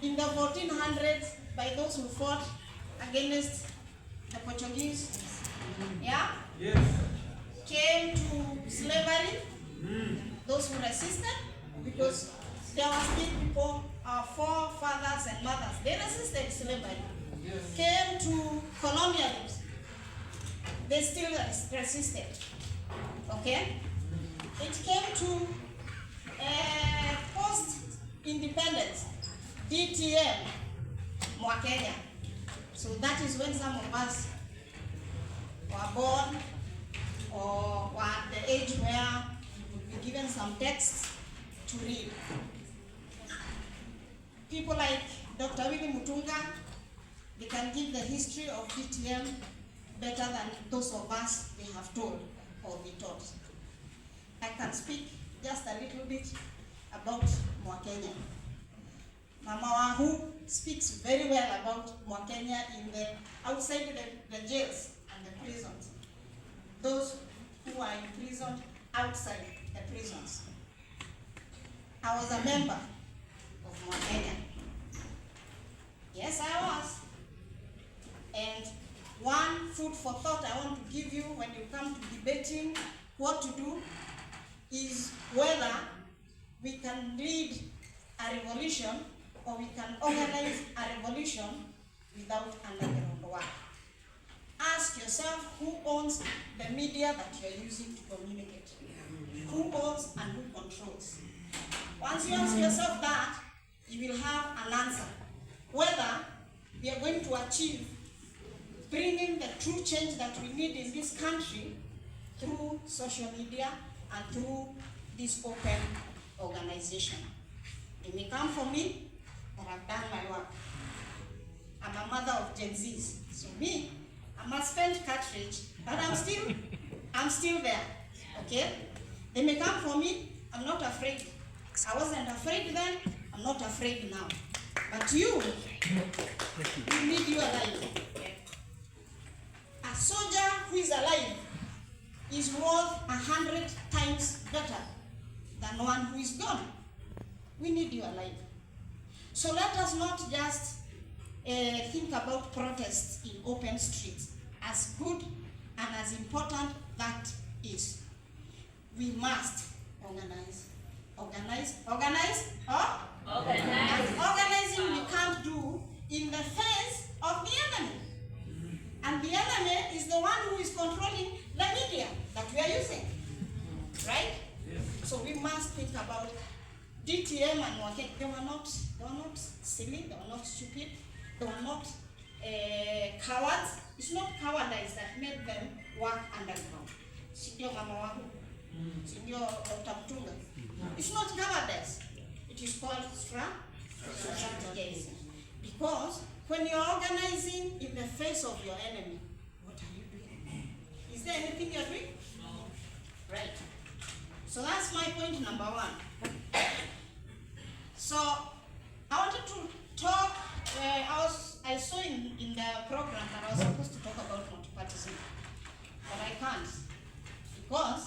in the 1400s by those who fought against the Portuguese, yeah? Yes. Came to slavery, those who resisted, because there were still people, our forefathers and mothers, they resisted slavery. Yes. Came to colonialism, they still resisted, okay? It came to post-independence, DTM, Kenya. So that is when some of us were born or were at the age where we would be given some texts to read. People like Dr. Willy Mutunga, they can give the history of DTM better than those of us they have told or be taught. I can speak just a little bit about Kenya. Mama Wahu speaks very well about Kenya in the outside the jails and the prisons. Those who are imprisoned outside the prisons. I was a member of Kenya. Yes, I was. And one food for thought I want to give you when you come to debating what to do is whether we can lead a revolution or we can organize a revolution without underground work. Ask yourself who owns the media that you are using to communicate. Who owns and who controls. Once you ask yourself that, you will have an answer. Whether we are going to achieve bringing the true change that we need in this country through social media and through this open organization. It may come for me, but I've done my work. I'm a mother of Gen Zs. So me, I must spend cartridge, but I'm still there. Okay? They may come for me, I'm not afraid. I wasn't afraid then, I'm not afraid now. But you need you alive. A soldier who is alive is worth 100 times better than one who is gone. We need you alive. So let us not just think about protests in open streets. As good and as important that is, we must organize. Organize. And organizing we can't do in the face of the enemy. And the enemy is the one who is controlling the media that we are using. Right? Yes. So we must think about DTM and Mwake. They were not silly, they were not stupid, they were not cowards. It's not cowardice that made them work underground. Sindio Mama Wahu, Sindio Dr. Mutunga. It's not cowardice. It is called strategy. Because when you are organizing in the face of your enemy, what are you doing? Is there anything you're doing? No. Right. So that's my point number one. So I wanted to talk, I saw in the program that I was supposed to talk about multipartism, but I can't, because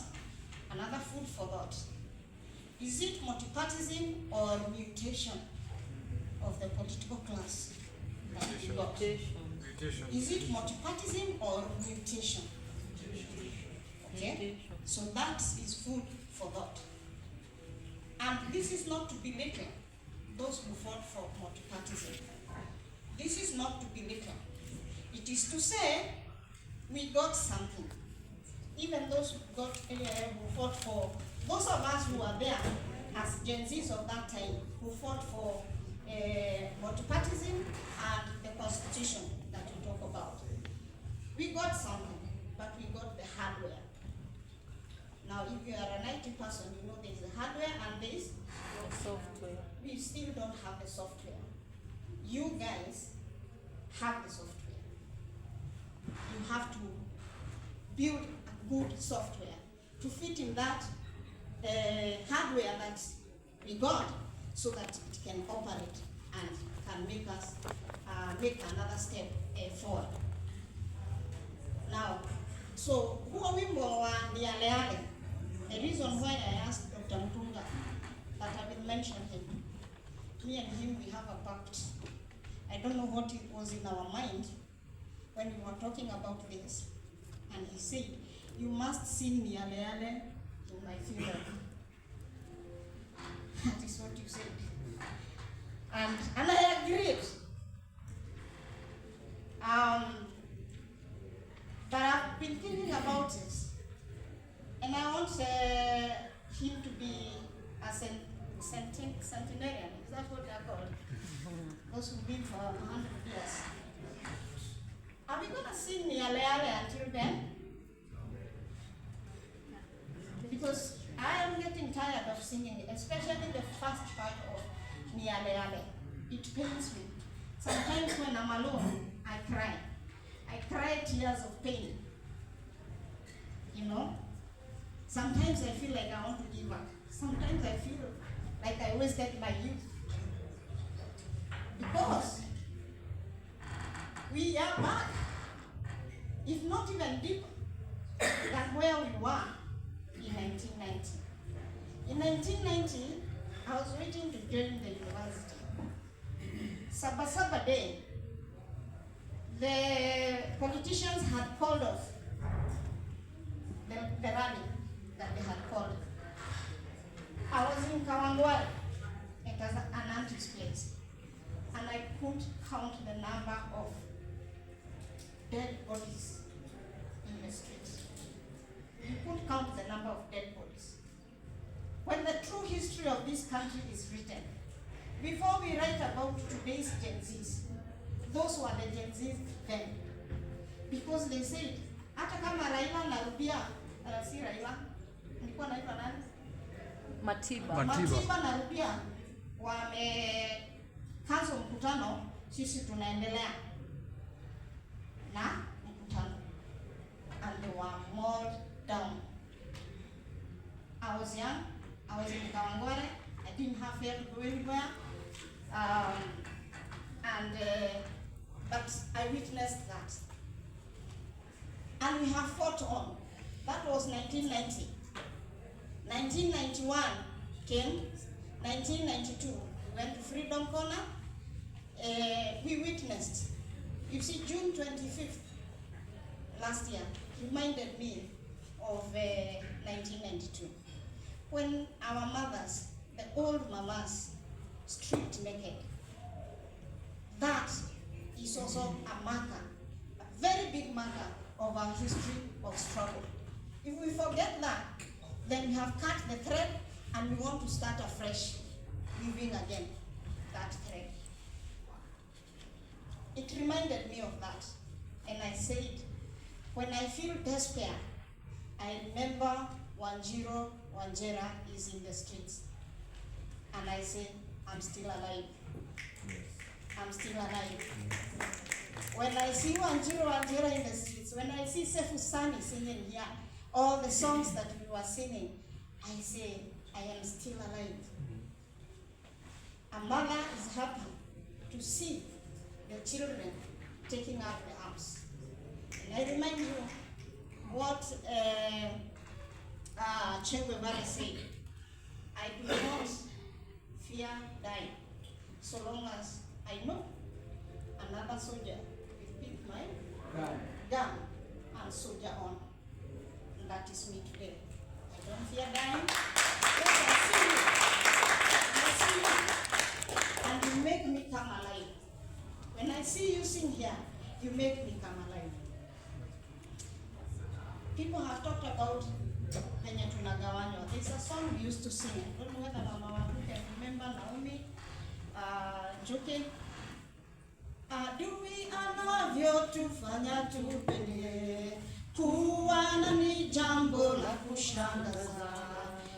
another food for thought. Is it multipartism or mutation of the political class that we got? Mutation. Is it multipartism or mutation? Okay? So that is food for thought. And this is not to belittle those who fought for multipartism. This is not to belittle. It is to say we got something. Even those who fought for, those of us who are there as Gen Zs of that time, who fought for multipartism and the constitution that we talk about. We got something, but we got the hardware. Now, if you are an IT person, you know there's the hardware and there's the software. We still don't have the software. You guys have the software. You have to build a good software to fit in that hardware that we got, so that it can operate and can make us make another step forward. Now, so who are we more the Aleale? The reason why I asked Dr. Mutunga that I will mention him. me and him, we have a pact. I don't know what it was in our mind when we were talking about this. And he said, you must sing Yale Yale in my funeral. That is what you said. And I agreed. But I've been thinking about it. And I want him to be a centenarian. Is that what they're called? Those who've been for 100 years. Are we going to sing Yale Yale until then? Because I am getting tired of singing it, especially the first part of Yale Yale. It pains me. Sometimes when I'm alone, I cry. I cry tears of pain. You know? Sometimes I feel like I want to give up. Sometimes I feel like I wasted my youth. Because we are back, if not even deeper, than where we were in 1990. In 1990, I was waiting to join the university. Saba Day, the politicians had called off the rally that they had called. I was in Kawangware. It was an antiques place. And I couldn't count the number of dead bodies in the streets. You couldn't count the number of dead bodies. When the true history of this country is written, before we write about today's Gen Zs, those were the Gen Zs then. Because they said, hata kama Raila narudia, si Raila, nilikuwa naitwa nani? Matiba narudia, kanzo mkutano, sisi tunaendelea na mkutano. And they were mauled down. I was young, I was in Kawangware, I didn't have fare to go anywhere. But I witnessed that. And we have fought on. That was 1990. 1991 came, 1992, we went to Freedom Corner. We witnessed. You see, June 25th last year reminded me of 1992, when our mothers, the old mamas, stripped naked. That is also a marker, a very big marker of our history of struggle. If we forget that, then we have cut the thread and we want to start afresh, weaving again that thread. It reminded me of that. And I said, when I feel despair, I remember Wanjiro Wanjera is in the streets. And I say, I'm still alive. I'm still alive. When I see Wanjiro Wanjera in the streets, when I see Sefu Sani singing here, all the songs that we were singing, I say, I am still alive. A mother is happy to see the children taking up the arms. And I remind you what Che Guevara said, I do not fear dying, so long as I know another soldier will pick my gun and soldier on. And that is me today. I don't fear dying. I see you. And you make me come alive. When I see you sing here, you make me come alive. People have talked about penye tunagawanywa. There's a song we used to sing. I don't know whether Mama Wangu can remember Naomi joking. Adui anavyotufanya tupende, kuwana ni jambo la kushangaza.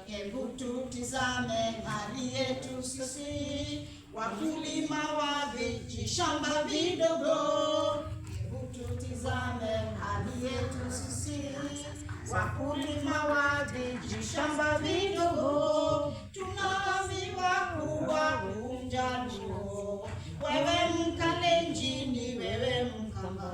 Hebu tutizame hali yetu sisi, wakulima wa vijishamba vidogo. Hebu tutizame hali yetu sisi, wakulima wa vijishamba vidogo. Tunaambiwa kuwa Mjaluo, wewe Mkalenjini, wewe Mkamba,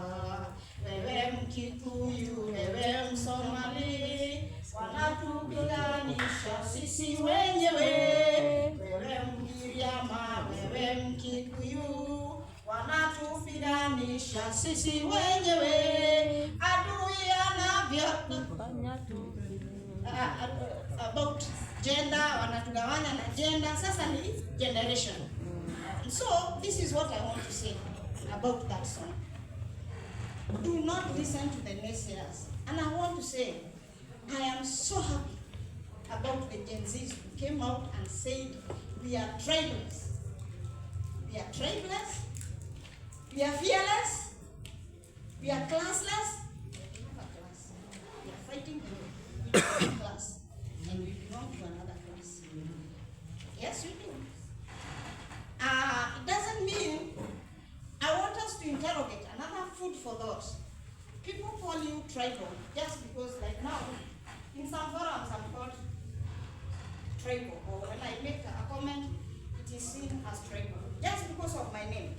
wewe Mkikuyu, wewe Msomali, wanatupiganisha sisi wenyewe. Wewe Mgiriama, wewe kujitenganisha sisi wenyewe, adui anavyotufanya tu. About gender, wanatugawanya na gender, sasa ni generation. So this is what I want to say about that song. Do not listen to the naysayers. And I want to say, I am so happy about the Gen Zs who came out and said, we are tribeless. We are tribeless. We are fearless. We are classless. We have a class. We are fighting with a class. And we belong to another class. Yes, we do. It doesn't mean, I want us to interrogate another food for thought. People call you tribal just because, like now, in some forums I'm called tribal, or when I make a comment, it is seen as tribal, just because of my name.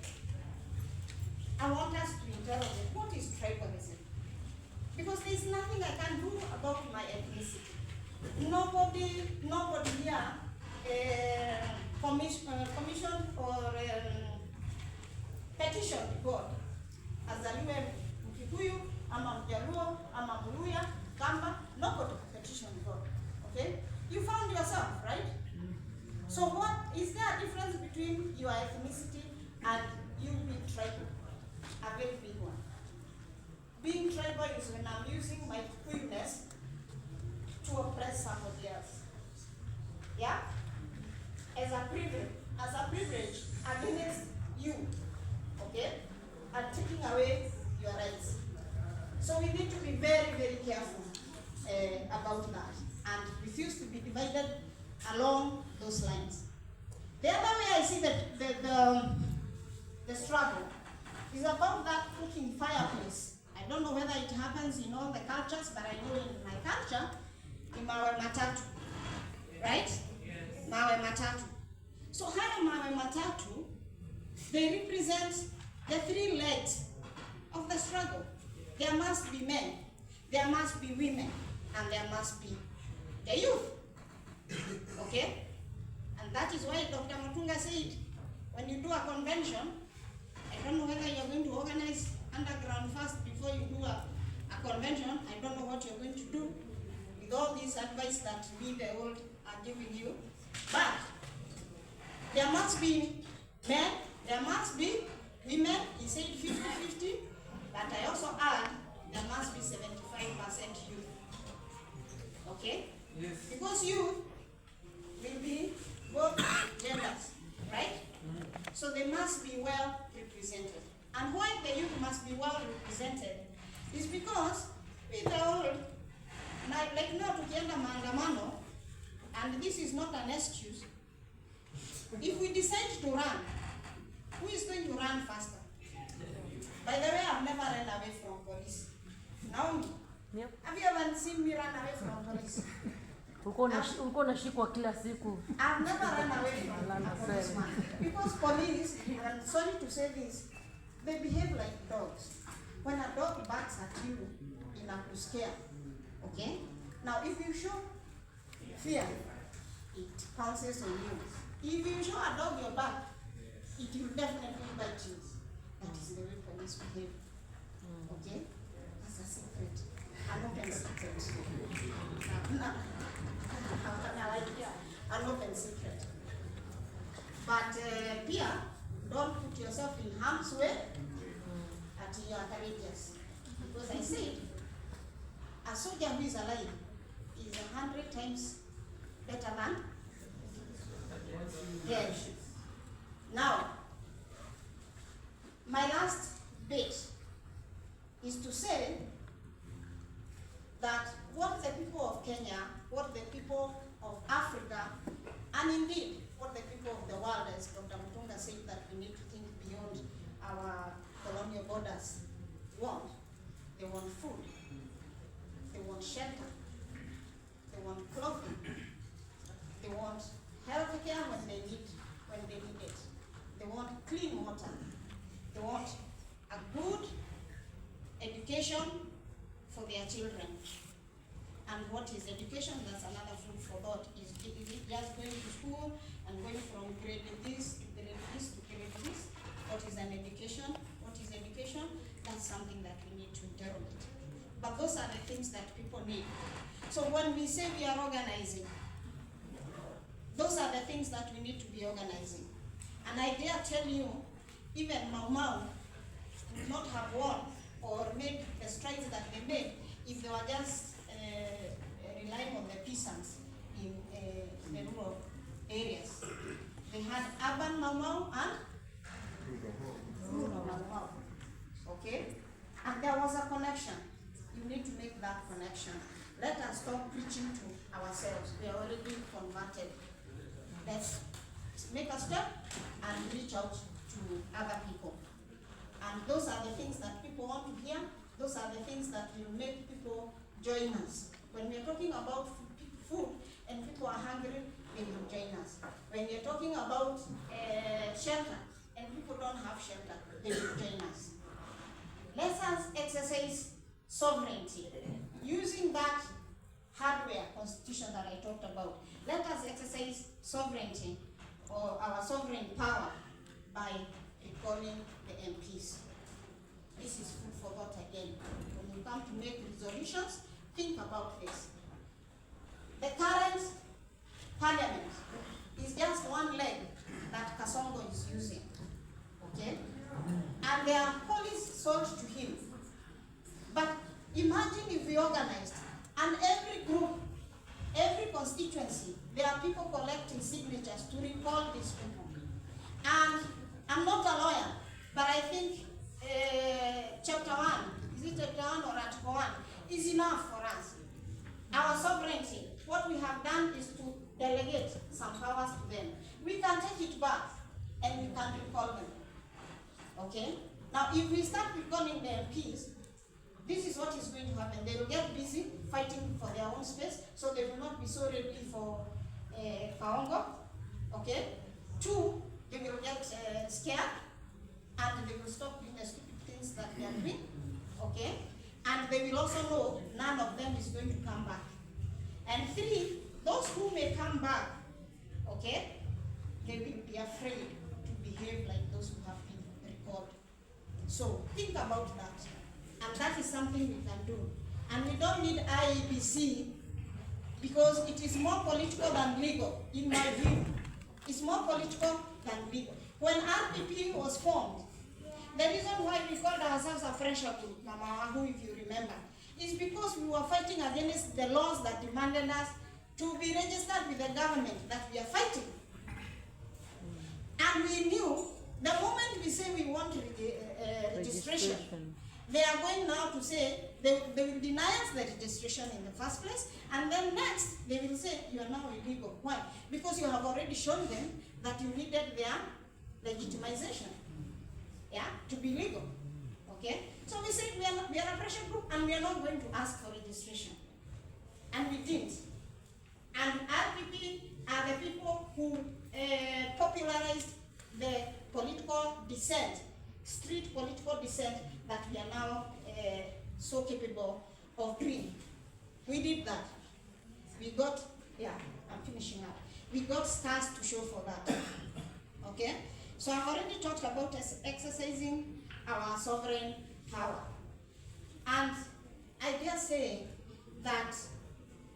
I want us to interrogate, what is tribalism? Because there's nothing I can do about my ethnicity. Nobody here commission or petition God azaliwe Mkikuyu ama Mjaluo ama Mluya Kamba, nobody petition God. Okay? You found yourself, right? So what is there a difference between your ethnicity and you being tribal? A very big one. Being tribal is when I'm using my Kikuyuness to oppress somebody else. Yeah? As a privilege against you, okay? And taking away your rights. So we need to be very, very careful about that and refuse to be divided along those lines. The other way I see the struggle is about that cooking fireplace. I don't know whether it happens in all the cultures, but I know in my culture, in mawe matatu, right? Yes. Mawe matatu. So haya mawe matatu, they represent the three legs of the struggle. There must be men, there must be women, and there must be the youth. Okay? And that is why Dr. Matunga said, when you do a convention, I don't know whether you're going to organize underground first before you do a convention. I don't know what you're going to do with all this advice that we, the old, are giving you. But there must be men, there must be women. He said 50-50, but I also add there must be 75% youth. Okay? Yes. Because youth will be both genders, right? So they must be well represented. And why the youth must be well represented is because with the old, like now tukienda maandamano, and this is not an excuse. If we decide to run, who is going to run faster? By the way, I've never run away from police. Naomi, Yep. have you ever seen me run away from police? Ulikuwa unashikwa kila siku. I've never run away from a policeman. Because police, and I'm sorry to say this, they behave like dogs. When a dog barks at you, inakuscare. Okay? Now, if you show fear, it pounces on you. If you show a dog your back, it will definitely bite you. That is the way police behave. Okay? That's a secret. An open secret. An open secret. But Pia, don't put yourself in harm's way until you are courageous. Because I said, a soldier who is alive is 100 times better than dead. Now, my last bit is to say that what the people of Kenya, what the people of Africa, and indeed what the people of the world, as Dr. Mutunga said, that we need to think beyond our colonial borders, want. They want food, they want shelter, they want clothing, they want health care when they need it, they want clean water, they want a good education for their children. And what is education? That's another food for thought. Is it just going to school and going from grade this to grade this to grade this? What is an education? What is education? things that people need. So when we say we are organizing, those are the things that we need to be organizing. And I dare tell you, even Mau Mau would not have won or made the strides that they made if they were just relying on the peasants in the rural areas. They had urban Mau Mau and rural Mau Mau. Okay? And there was a connection. You need to make that connection. Let us stop preaching to ourselves. We are already converted. Let's make a step and reach out to other people. And those are the things that people want to hear. Those are the things that will make people join us. When we're talking about food and people are hungry, they will join us. When we're talking about shelter and people don't have shelter, they will join us. Let us exercise sovereignty using that hardware constitution that I talked about. Let us exercise sovereignty or our sovereign power by recalling the MPs. This is food for thought again. When you come to make resolutions, think about this. The current parliament is just one leg that Kasongo is using. Okay? And there are policies sold to him. But imagine if we organized and every group, every constituency, there are people collecting signatures to recall these people. And I'm not a lawyer, but I think chapter 1, is it chapter 1 or article 1, is enough for us. Our sovereignty, what we have done is to delegate some powers to them. We can take it back and we can recall them. Okay? Now, if we start recalling the MPs, this is what is going to happen. They will get busy fighting for their own space, so they will not be so ready for Kaongo. Okay? 2, they will get scared, and they will stop doing the stupid things that they are doing. Okay? And they will also know none of them is going to come back. And 3, those who may come back, okay, they will be afraid to behave like those who have been recalled. So think about that. And that is something we can do. And we don't need IEBC because it is more political than legal, in my view. It's more political than legal. When RPP was formed, the reason why we called ourselves a fresher group, Mama Wahu, if you remember, is because we were fighting against the laws that demanded us to be registered with the government that we are fighting. And we knew the moment we say we want registration, they are going now to say they will deny us the registration in the first place, and then next they will say you are now illegal. Why? Because you have already shown them that you needed their legitimization, yeah, to be legal. Okay? So we said we are a pressure group and we are not going to ask for registration. And we didn't. And RPP are the people who popularized the political dissent, street political dissent that we are now so capable of doing. We did that. We got, yeah, I'm finishing up. We got stars to show for that. Okay? So I've already talked about exercising our sovereign power. And I dare say that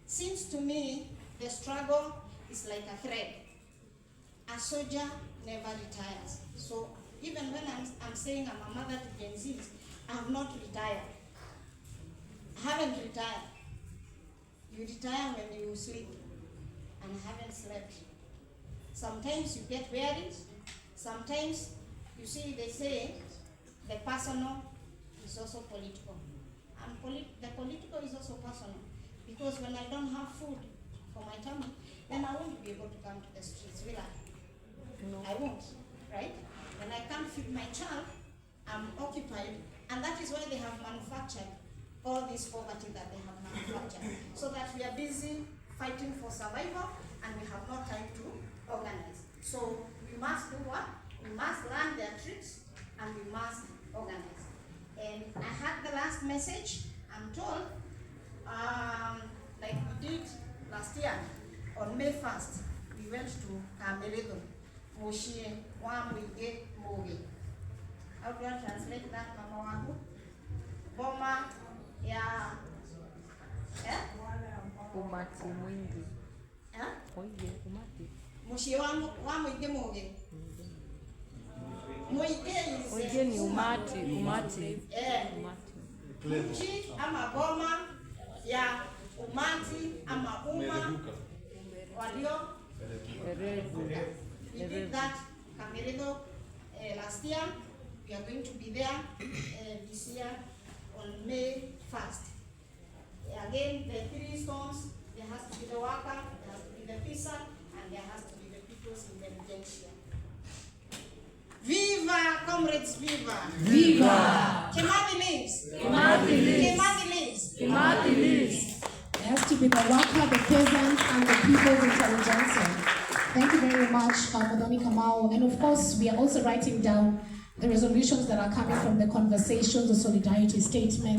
seems to me the struggle is like a thread. A soldier never retires. So even when I'm saying I'm a mother to Gen Zs, I have not retired. I haven't retired. You retire when you sleep, and I haven't slept. Sometimes you get weary. Sometimes, you see, they say the personal is also political. And the political is also personal. Because when I don't have food for my tummy, then I won't be able to come to the streets, will I? No. I won't, right? When I can't feed my child, I'm occupied. And that is why they have manufactured all this poverty that they have manufactured. So that we are busy fighting for survival and we have no time to organize. So we must do what? We must learn their tricks and we must organize. And I had the last message, I'm told, like we did last year, on May 1st, we went to Kameredo, Moshie, Wamwige, Moge. How do I translate that, Mama Wahu? Boma, ya Eh? Umati mwingi. Eh? Oye, umati. Mushi wa mwingi muge. Oye ni umati. Umati. Mji ama boma ya umati ama umma walio we did that Kameredo last year. We are going to be there this year on May 1st. Again, the 3 stones, there has to be the worker, there has to be the fisher, and there has to be the people's intelligentsia. Viva, comrades, viva! Viva! Kimathi lives! Kimathi lives! Kimathi lives! Kimathi lives! It has to be the worker, the peasant, and the people's intelligentsia. Thank you very much, Madoni Kamau. And of course, we are also writing down the resolutions that are coming from the conversations, the solidarity statement.